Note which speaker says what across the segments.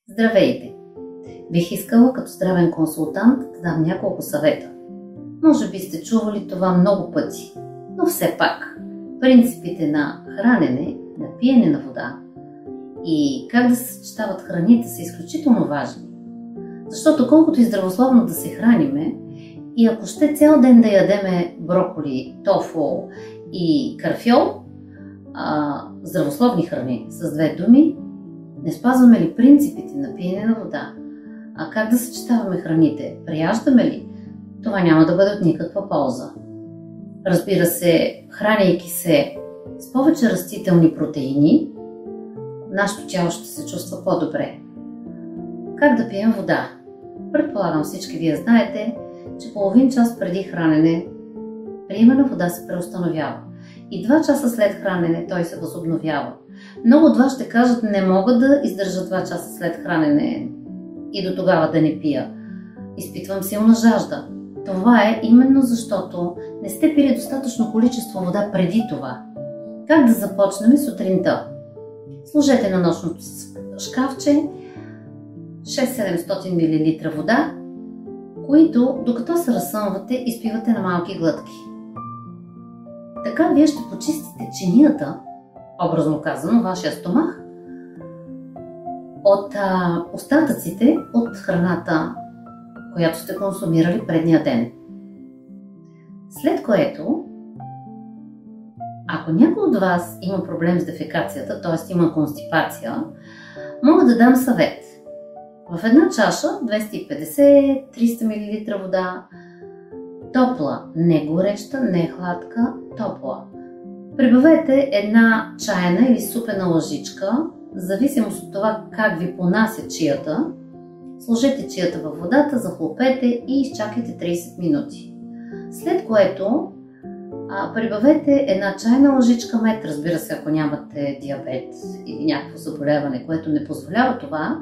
Speaker 1: Здравейте! Бих искала като здравен консултант да дам няколко съвета. Може би сте чували това много пъти, но все пак принципите на хранене, на пиене на вода и как да се съчетават храните са изключително важни. Защото колкото и здравословно да се храниме, и ако ще цял ден да ядеме броколи, тофу и карфьол, здравословни храни с две думи, не спазваме ли принципите на пиене на вода? А как да съчетаваме храните? Прияждаме ли? Това няма да бъде от никаква полза. Разбира се, храняйки се с повече растителни протеини, нашето тяло ще се чувства по-добре. Как да пием вода? Предполагам всички вие знаете, че половин час преди хранене приемът на вода се преустановява и 2 часа след хранене той се възобновява. Много от вас ще кажат, не мога да издържа 2 часа след хранене и до тогава да не пия. Изпитвам силна жажда. Това е именно защото не сте пили достатъчно количество вода преди това. Как да започнем сутринта? Сложете на нощното шкафче 600-700 мл вода, които докато се разсъмвате, изпивате на малки глътки. Така вие ще почистите чинията, образно казано, вашия стомах, от остатъците от храната, която сте консумирали предния ден. След което, ако някой от вас има проблем с дефекацията, т.е. има констипация, мога да дам съвет. В една чаша 250-300 мл вода, топла, не гореща, не хладка, топла. Прибавете една чайна или супена лъжичка, в зависимост от това как ви понася чията. Сложете чията във водата, захлупете и изчакайте 30 минути. След което прибавете една чайна лъжичка мед, разбира се, ако нямате диабет или някакво заболяване, което не позволява това,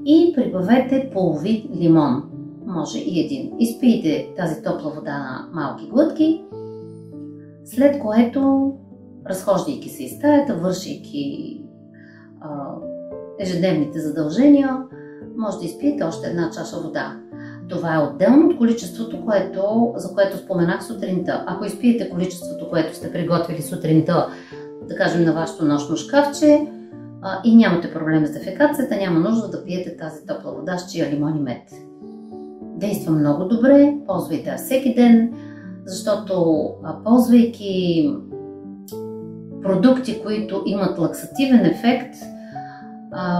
Speaker 1: и прибавете половин лимон, може и един. Изпийте тази топла вода на малки глътки, след което, разхождайки се из стаята, вършейки ежедневните задължения, може да изпиете още една чаша вода. Това е отделно от количеството, за което споменах сутринта. Ако изпиете количеството, което сте приготвили сутринта, да кажем на вашето нощно шкафче, и нямате проблем с дефекацията, няма нужда да пиете тази топла вода с чия, лимон и мед. Действа много добре, ползвайте всеки ден, защото ползвайки продукти, които имат лаксативен ефект,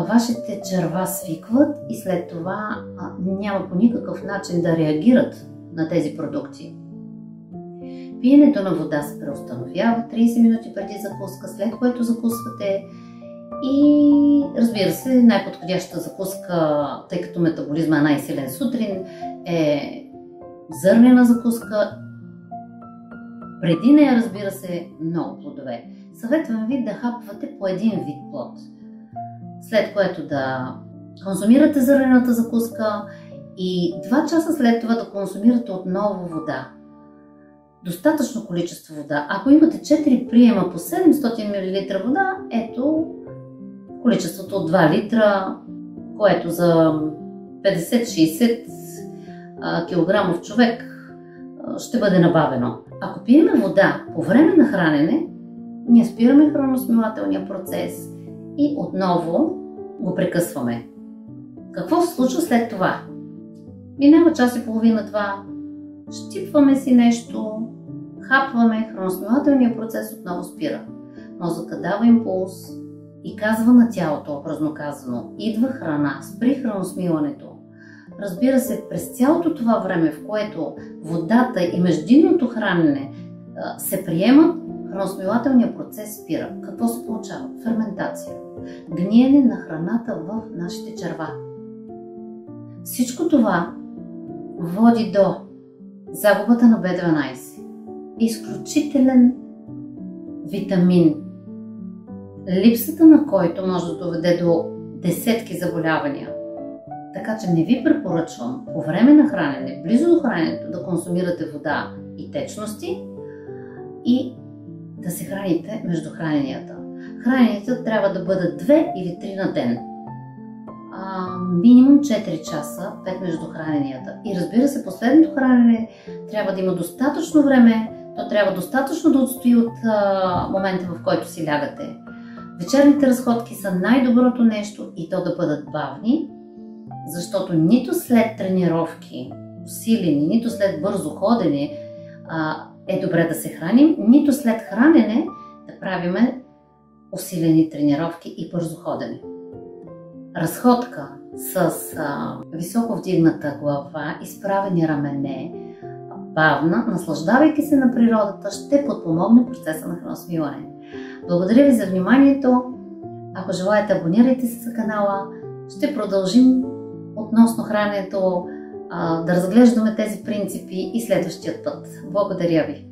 Speaker 1: вашите черва свикват и след това няма по никакъв начин да реагират на тези продукти. Пиенето на вода се преустановява 30 минути преди закуска, след което закусвате. И разбира се, най-подходящата закуска, тъй като метаболизма е най-силен сутрин, е зърнена закуска. Преди нея, разбира се, много плодове. Съветвам ви да хапвате по един вид плод. След което да консумирате зърнената закуска и 2 часа след това да консумирате отново вода. Достатъчно количество вода. Ако имате 4 приема по 700 мл вода, ето количеството от 2 литра, което за 50-60 кг човек ще бъде набавено. Ако пиеме вода по време на хранене, ние спираме храносмилателния процес и отново го прекъсваме. Какво се случва след това? Минава час и половина-2, щипваме си нещо, хапваме, храносмилателният процес отново спира. Мозъкът дава импулс и казва на тялото, образно казано, идва храна, спри храносмилането. Разбира се, през цялото това време, в което водата и междинното хранене се приемат, храносмилателният процес спира. Какво се получава? Ферментация. Гниене на храната в нашите черва. Всичко това води до загубата на B12. Изключителен витамин, липсата на който може да доведе до десетки заболявания. Така че не ви препоръчвам по време на хранене, близо до храненето, да консумирате вода и течности и да се храните между храненията. Храненията трябва да бъдат 2 или 3 на ден. минимум 4 часа, 5 между храненията. И разбира се, последното хранене трябва да има достатъчно време, то трябва достатъчно да отстои от момента, в който си лягате. Вечерните разходки са най-доброто нещо и то да бъдат бавни, защото нито след тренировки, усилени, нито след бързо ходене е добре да се храним, нито след хранене да правиме усилени тренировки и бързо ходене. Разходка с високо вдигната глава, изправени рамене, бавна, наслаждавайки се на природата, ще подпомогне процеса на храносмилане. Благодаря ви за вниманието. Ако желаете, абонирайте се за канала. Ще продължим относно храненето, да разглеждаме тези принципи и следващия път. Благодаря ви!